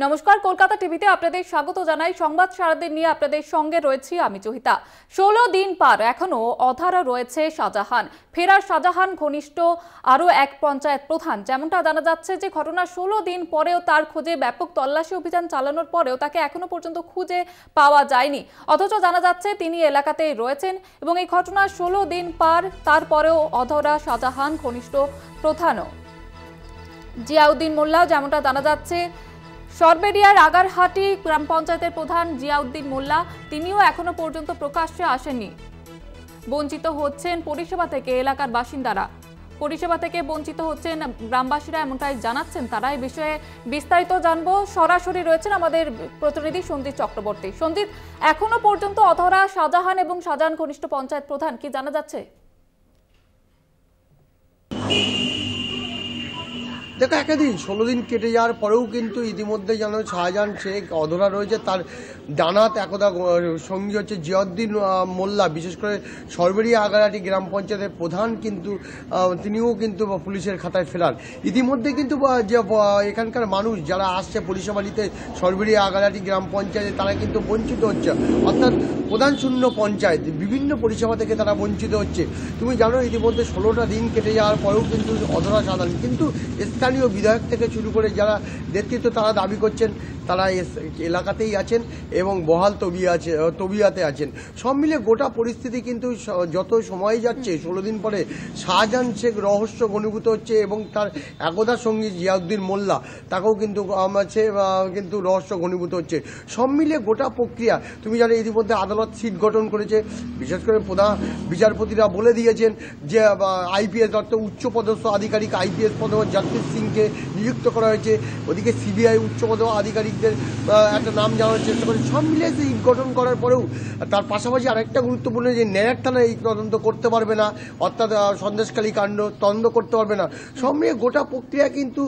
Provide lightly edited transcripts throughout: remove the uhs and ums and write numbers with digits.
নমস্কার, কলকাতা টিভিতে আপনাদের স্বাগত জানাই। সংবাদ সারাদিন নিয়ে আপনাদের সঙ্গে রয়েছি আমি জহিতা। 16 দিন পার এখনো অধারা রয়েছে শাহজাহান। ফেরার শাহজাহান ঘনিষ্ঠ আরো এক পঞ্চায়েত প্রধান। যেমনটা জানা যাচ্ছে যে ঘটনার 16 দিন পরেও তার খোঁজে ব্যাপক তল্লাশি অভিযান চালানোর পরেও তাকে এখনো পর্যন্ত খুঁজে পাওয়া যায়নি। অথচ জানা যাচ্ছে তিনি এলাকাতেই রয়েছেন এবং এই ঘটনার 16 দিন পার তারপরেও অধরা শাহজাহান ঘনিষ্ঠ প্রধানও জিয়াউদ্দিন মোল্লা। যেমনটা জানা যাচ্ছে সরবেরিয়ার আগারহাটি গ্রাম পঞ্চায়েতের প্রধান জিয়াউদ্দিন মোল্লা তিনিও এখনো পর্যন্ত প্রকাশ্যে আসেননি। বঞ্চিত হচ্ছেন পরিষেবা থেকে এলাকার বাসিন্দারা, পরিষেবা থেকে বঞ্চিত হচ্ছেন গ্রামবাসীরা, এমনটাই জানাচ্ছেন তারা। এই বিষয়ে বিস্তারিত জানবো, সরাসরি রয়েছেন আমাদের প্রতিনিধি সঞ্জিত চক্রবর্তী। সঞ্জিত, এখনো পর্যন্ত অধরা শাহজাহান এবং শাহজাহান ঘনিষ্ঠ পঞ্চায়েত প্রধান, কি জানা যাচ্ছে? দেখো, একাদিন 16 দিন কেটে যাওয়ার পরেও কিন্তু ইতিমধ্যে যেন শাহজাহান শেখ অধরা রয়েছে। তার ডানাত একদা সঙ্গী হচ্ছে জিয়াউদ্দিন মোল্লা, বিশেষ করে সরবেরিয়া আগারহাটি গ্রাম পঞ্চায়েতের প্রধান, কিন্তু তিনিও কিন্তু পুলিশের খাতায় ফেরার। ইতিমধ্যে কিন্তু যে এখানকার মানুষ যারা আসছে পরিষেবা নিতে সরবেরিয়া আগারহাটি গ্রাম পঞ্চায়েতে, তারা কিন্তু বঞ্চিত হচ্ছে। অর্থাৎ প্রধান শূন্য পঞ্চায়েত, বিভিন্ন পরিষেবা থেকে তারা বঞ্চিত হচ্ছে। তুমি জানো ইতিমধ্যে 16টা দিন কেটে যাওয়ার পরেও কিন্তু অধরা শাহজাহান, কিন্তু স্থানীয় বিধায়ক থেকে শুরু করে যারা নেতৃত্ব তারা দাবি করছেন তারা এলাকাতেই আছেন এবং বহাল তবিয়াতে আছেন। সব মিলে গোটা পরিস্থিতি কিন্তু যত সময় যাচ্ছে 16 দিন পরে শাহজাহান শেখ রহস্য ঘনীভূত হচ্ছে এবং তার একদা সঙ্গী জিয়াউদ্দিন মোল্লা তাকেও কিন্তু রহস্য ঘনীভূত হচ্ছে। সব মিলে গোটা প্রক্রিয়া, তুমি জানো ইতিমধ্যে আদালত সিট গঠন করেছে। বিশেষ করে প্রধান বিচারপতিরা বলে দিয়েছেন যে আইপিএস অর্থাৎ উচ্চপদস্থ আধিকারিক আইপিএস পদে জাতির সিংকে নিযুক্ত করা হয়েছে। ওদিকে সিবিআই উচ্চপদস্থ আধিকারিকদের একটা নাম জানানোর চেষ্টা করে। সব মিলিয়ে সিট গঠন করার পরেও তার পাশাপাশি আরেকটা গুরুত্বপূর্ণ যে ন্যায়ের থানা এই তদন্ত করতে পারবে না, অর্থাৎ সন্দেশখালী কাণ্ড তদন্ত করতে পারবে না। সব মিলিয়ে গোটা প্রক্রিয়া কিন্তু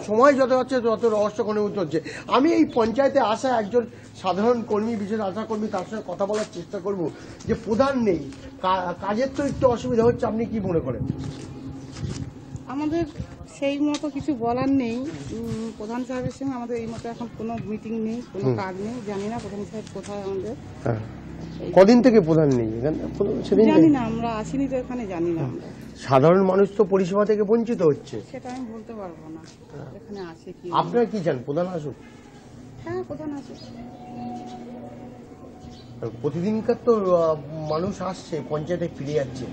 সময় যত হচ্ছে তত রহস্য ঘনীভূত হচ্ছে। আমি এই পঞ্চায়েতে আসা একজন সাধারণ কর্মী, বিশেষ আশা কর্মী, তার সঙ্গে কথা বলার চেষ্টা করব যে প্রধান নেই, কাজের তো একটু অসুবিধা হচ্ছে, আপনি কি মনে করেন? আমাদের সেই মতো কিছু বলার নেই। প্রধান সাহেবের সঙ্গে আমাদের এই মতো এখন কোনো মিটিং নেই, কোনো কাজ নেই। জানি না প্রধান সাহেব কোথায় আমাদের। কদিন থেকে প্রধান নেই জানি না, আমরা আসিনি তো এখানে, জানি না। সাধারণ মানুষ তো পরিষেবা থেকে বঞ্চিত হচ্ছে, সেটা আমি বলতে পারবো না এখানে আসে কি। আপনারা কি চান প্রধান আসুক? হ্যাঁ, প্রধান আসুক। প্রতিদিনকার তো মানুষ আসছে, পঞ্চায়েতে ফিরে যাচ্ছে।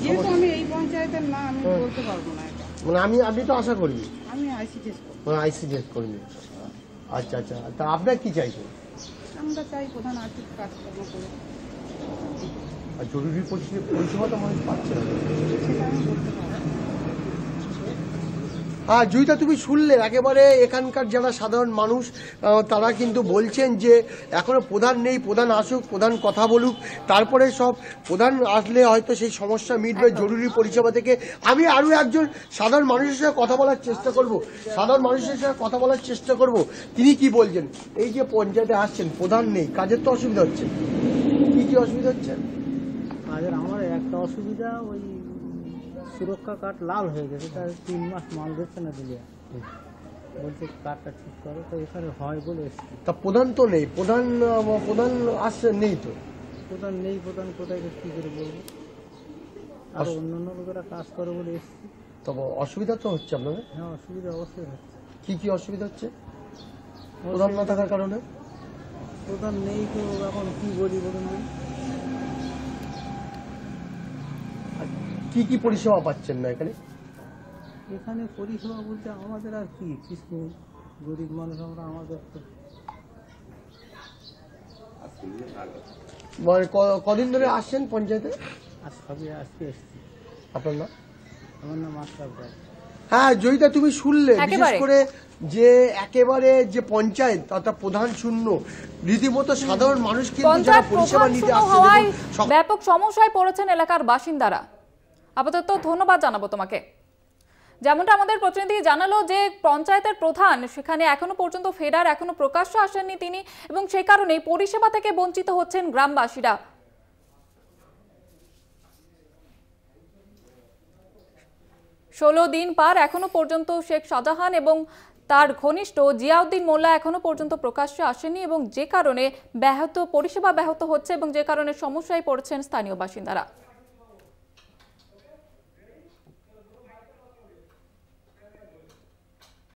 যেহেতু আমি এই পঞ্চায়েতের না, আমি বলতে পারবো না এটা। মানে আপনি তো আশা করি আমি আইসিডিএস কর্মী। আচ্ছা আচ্ছা, তা আপনার কি চাইছেন? আমরা চাই প্রধান আর্থিক কাজকর্ম করে। আর জরুরি পরিষেবা তো মানুষ পাচ্ছে না, সেটা আমি বলতে পারবো। জয়িতা, তুমি শুনলে একেবারে এখানকার যারা সাধারণ মানুষ তারা কিন্তু বলছেন যে এখনো প্রধান নেই, প্রধান আসুক, প্রধান কথা বলুক, তারপরে সব প্রধান আসলে হয়তো সেই সমস্যা মিটবে জরুরি পরিষেবা থেকে। আমি আরো একজন সাধারণ মানুষের সঙ্গে কথা বলার চেষ্টা করব, তিনি কি বলছেন। এই যে পঞ্চায়েতে আসছেন, প্রধান নেই, কাজের তো অসুবিধা হচ্ছে, কি অসুবিধা হচ্ছে? কাজের আমার একটা অসুবিধা, ওই সুরক্ষা কার্ড লাল হয়ে গেছে, তার 3 মাস মাল দিচ্ছে না দিলে, বলছে কার্ডটা ঠিক করো। তো এখানে হয় বলে এসছি। তা প্রধান তো নেই, প্রধান আসছে নেই তো, প্রধান নেই, প্রধান কোথায় কি করে বলবো। আর অন্যান্য লোকেরা কাজ করে বলে এসছি। তবে অসুবিধা তো হচ্ছে আপনাদের? হ্যাঁ, অসুবিধা অবশ্যই হচ্ছে। কি অসুবিধা হচ্ছে প্রধান না থাকার কারণে? প্রধান নেই তো এখন কি বলি বলুন। কি পরিষেবা পাচ্ছেন না এখানে? এখানে পরিষেবা বলতে আমাদের আর কি কিছু নেই, গরিব মানুষ আমরা। আমাদের তো কদিন ধরে আসছেন পঞ্চায়েতে? আজকে এসছি। আপনার নাম? আমার নাম আশরাফ রায়। হ্যাঁ জয়িতা, তুমি শুনলে বিশেষ করে যে একেবারে যে পঞ্চায়েত অর্থাৎ প্রধান শূন্য, রীতিমতো সাধারণ মানুষ কিন্তু যারা পরিষেবা নিতে আসছে ব্যাপক সমস্যায় পড়েছেন এলাকার বাসিন্দারা। আপাতত ধন্যবাদ জানাবো তোমাকে। যেমনটা আমাদের প্রতিনিধি জানালো যে পঞ্চায়েতের প্রধান সেখানে এখনো পর্যন্ত ফেরার এখনো প্রকাশ্য আসেননি তিনি, এবং সেই কারণেই পরিষেবা থেকে বঞ্চিত হচ্ছেন গ্রামবাসীরা। 16 দিন পার এখনো পর্যন্ত শেখ শাহজাহান এবং তার ঘনিষ্ঠ জিয়াউদ্দিন মোল্লা এখনো পর্যন্ত প্রকাশ্যে আসেনি এবং যে কারণে পরিষেবা ব্যাহত হচ্ছে এবং যে কারণে সমস্যায় পড়ছেন স্থানীয় বাসিন্দারা।